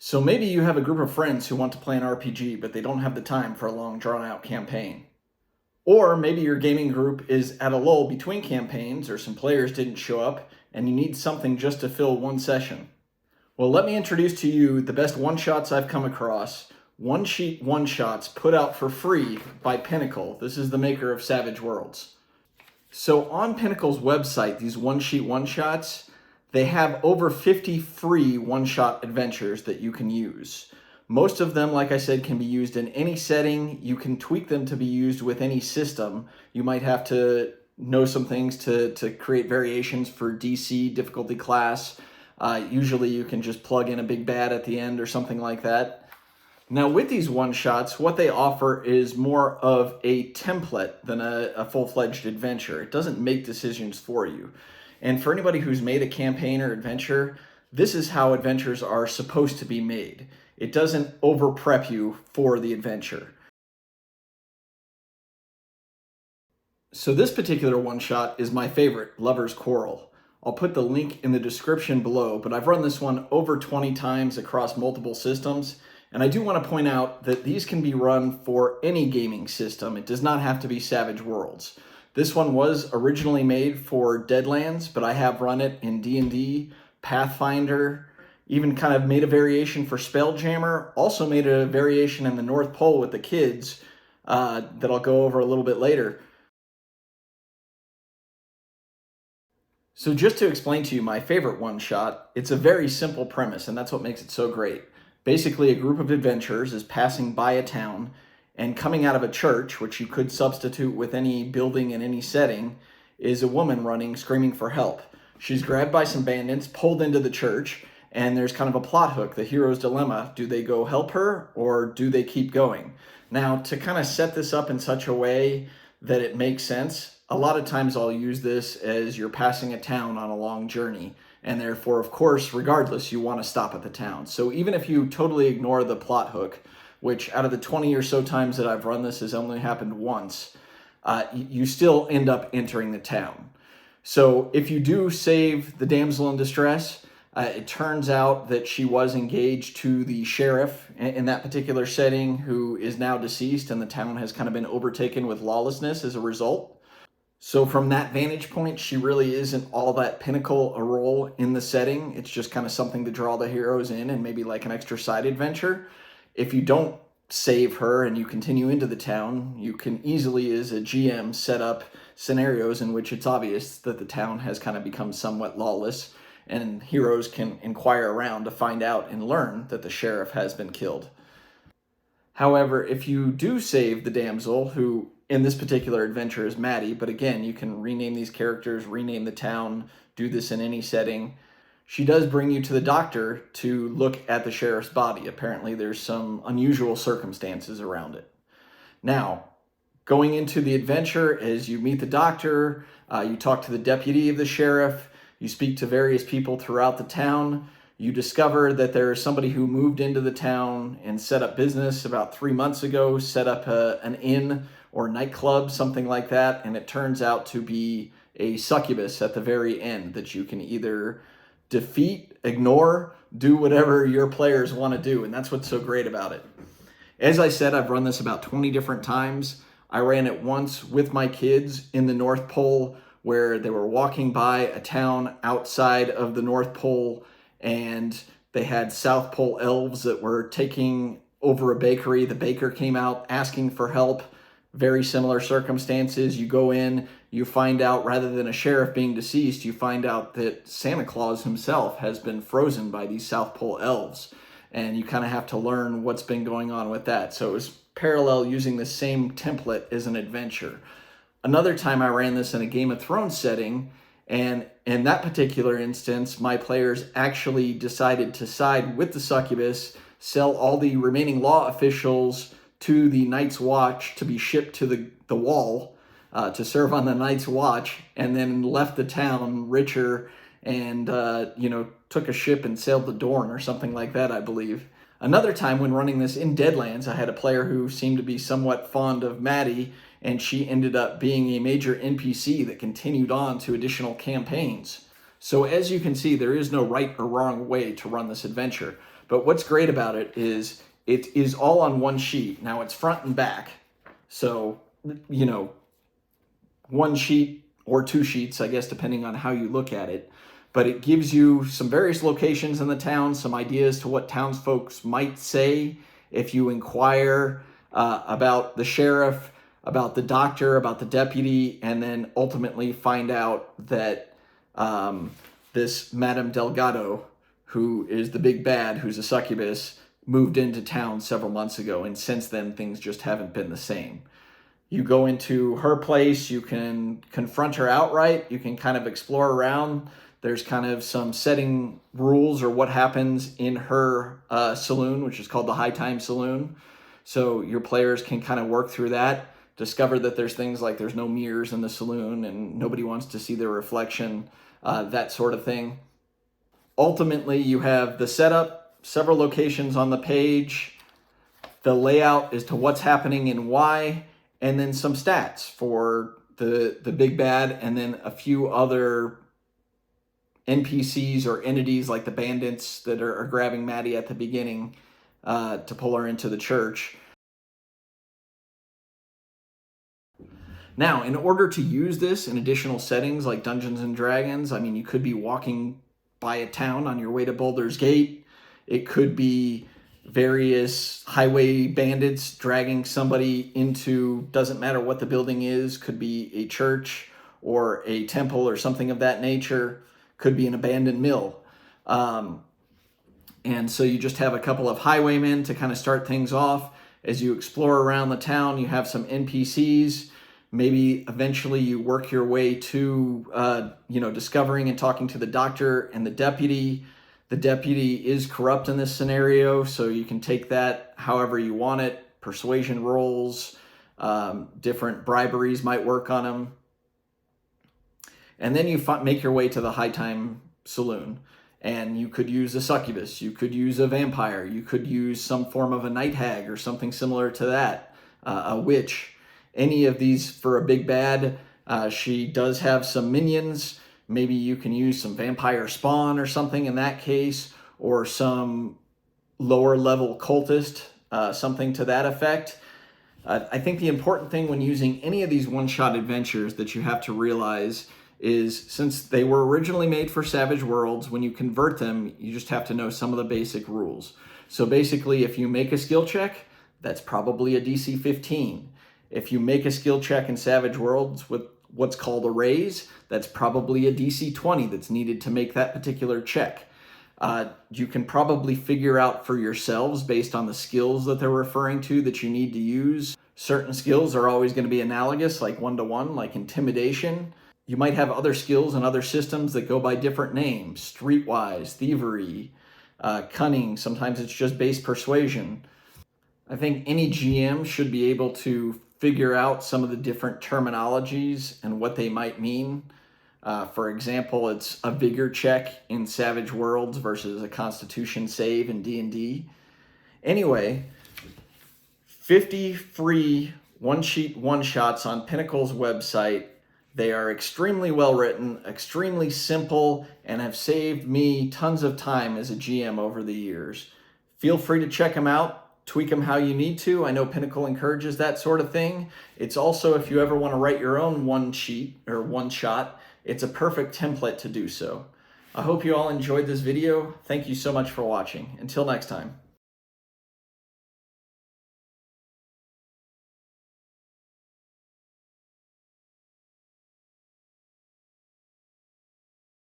So maybe you have a group of friends who want to play an RPG, but they don't have the time for a long, drawn out campaign. Or maybe your gaming group is at a lull between campaigns, or some players didn't show up, and you need something just to fill one session. Well, let me introduce to you the best one-shots I've come across. One-sheet one-shots put out for free by Pinnacle. This is the maker of Savage Worlds. So on Pinnacle's website, these one-sheet one-shots, they have over 50 free one-shot adventures that you can use. Most of them, like I said, can be used in any setting. You can tweak them to be used with any system. You might have to know some things to create variations for DC, difficulty class. Usually you can just plug in a big bad at the end or something like that. Now with these one-shots, what they offer is more of a template than a full-fledged adventure. It doesn't make decisions for you. And for anybody who's made a campaign or adventure, this is how adventures are supposed to be made. It doesn't over-prep you for the adventure. So this particular one-shot is my favorite, Lover's Quarrel. I'll put the link in the description below, but I've run this one over 20 times across multiple systems. And I do want to point out that these can be run for any gaming system. It does not have to be Savage Worlds. This one was originally made for Deadlands, but I have run it in D&D, Pathfinder, even kind of made a variation for Spelljammer, also made a variation in the North Pole with the kids that I'll go over a little bit later. So just to explain to you my favorite one-shot, it's a very simple premise, and that's what makes it so great. Basically, a group of adventurers is passing by a town, and coming out of a church, which you could substitute with any building in any setting, is a woman running, screaming for help. She's grabbed by some bandits, pulled into the church, and there's kind of a plot hook, the hero's dilemma. Do they go help her, or do they keep going? Now, to kind of set this up in such a way that it makes sense, a lot of times I'll use this as you're passing a town on a long journey. And therefore, of course, regardless, you want to stop at the town. So even if you totally ignore the plot hook, which out of the 20 or so times that I've run this has only happened once, you still end up entering the town. So if you do save the damsel in distress, it turns out that she was engaged to the sheriff in that particular setting, who is now deceased, and the town has kind of been overtaken with lawlessness as a result. So from that vantage point, she really isn't all that pinnacle a role in the setting. It's just kind of something to draw the heroes in and maybe like an extra side adventure. If you don't save her and you continue into the town, you can easily, as a GM, set up scenarios in which it's obvious that the town has kind of become somewhat lawless, and heroes can inquire around to find out and learn that the sheriff has been killed. However, if you do save the damsel, who in this particular adventure is Maddie, but again, you can rename these characters, rename the town, do this in any setting. She does bring you to the doctor to look at the sheriff's body. Apparently there's some unusual circumstances around it. Now, going into the adventure, as you meet the doctor, you talk to the deputy of the sheriff, you speak to various people throughout the town. You discover that there is somebody who moved into the town and set up business about 3 months ago, set up an inn or nightclub, something like that, and it turns out to be a succubus at the very end that you can either defeat, ignore, do whatever your players want to do, and that's what's so great about it. As I said, I've run this about 20 different times. I ran it once with my kids in the North Pole, where they were walking by a town outside of the North Pole, and they had South Pole elves that were taking over a bakery. The baker came out asking for help. Very similar circumstances. You go in, you find out, rather than a sheriff being deceased, you find out that Santa Claus himself has been frozen by these South Pole elves. And you kind of have to learn what's been going on with that. So it was parallel using the same template as an adventure. Another time I ran this in a Game of Thrones setting, and in that particular instance, my players actually decided to side with the succubus, sell all the remaining law officials to the Night's Watch to be shipped to the wall to serve on the Night's Watch, and then left the town richer and, took a ship and sailed to Dorne or something like that, I believe. Another time when running this in Deadlands, I had a player who seemed to be somewhat fond of Maddie, and she ended up being a major NPC that continued on to additional campaigns. So as you can see, there is no right or wrong way to run this adventure. But what's great about it is all on one sheet. Now it's front and back. So, you know, one sheet or two sheets, I guess, depending on how you look at it. But it gives you some various locations in the town, some ideas to what townsfolk might say if you inquire about the sheriff, about the doctor, about the deputy, and then ultimately find out that this Madame Delgado, who is the big bad, who's a succubus, moved into town several months ago, and since then things just haven't been the same. You go into her place, you can confront her outright, you can kind of explore around. There's kind of some setting rules or what happens in her saloon, which is called the High Time Saloon. So your players can kind of work through that, discover that there's things like there's no mirrors in the saloon and nobody wants to see their reflection, that sort of thing. Ultimately, you have the setup, several locations on the page, the layout as to what's happening and why, and then some stats for the big bad, and then a few other NPCs or entities like the bandits that are grabbing Maddie at the beginning to pull her into the church. Now, in order to use this in additional settings like Dungeons and Dragons, I mean, you could be walking by a town on your way to Baldur's Gate. It could be various highway bandits dragging somebody into, doesn't matter what the building is, could be a church or a temple or something of that nature, could be an abandoned mill. And so you just have a couple of highwaymen to kind of start things off. As you explore around the town, you have some NPCs. Maybe eventually you work your way to, discovering and talking to the doctor and the deputy. The deputy is corrupt in this scenario, so you can take that however you want it. Persuasion rolls, different briberies might work on him. And then you make your way to the High Time Saloon. And you could use a succubus, you could use a vampire, you could use some form of a night hag or something similar to that, a witch. Any of these for a big bad. She does have some minions. Maybe you can use some vampire spawn or something in that case, or some lower level cultist, something to that effect. I think the important thing when using any of these one-shot adventures that you have to realize is, since they were originally made for Savage Worlds, when you convert them, you just have to know some of the basic rules. So basically, if you make a skill check, that's probably a DC 15. If you make a skill check in Savage Worlds with what's called a raise, that's probably a DC 20 that's needed to make that particular check. You can probably figure out for yourselves, based on the skills that they're referring to, that you need to use. Certain skills are always going to be analogous, like one-to-one, like intimidation. You might have other skills and other systems that go by different names: streetwise, thievery, cunning. Sometimes it's just base persuasion. I think any GM should be able to figure out some of the different terminologies and what they might mean. For example, it's a vigor check in Savage Worlds versus a Constitution save in D&D. Anyway, 50 free one-sheet one-shots on Pinnacle's website. They are extremely well written, extremely simple, and have saved me tons of time as a GM over the years. Feel free to check them out, tweak them how you need to. I know Pinnacle encourages that sort of thing. It's also, if you ever want to write your own one sheet or one shot, it's a perfect template to do so. I hope you all enjoyed this video. Thank you so much for watching. Until next time.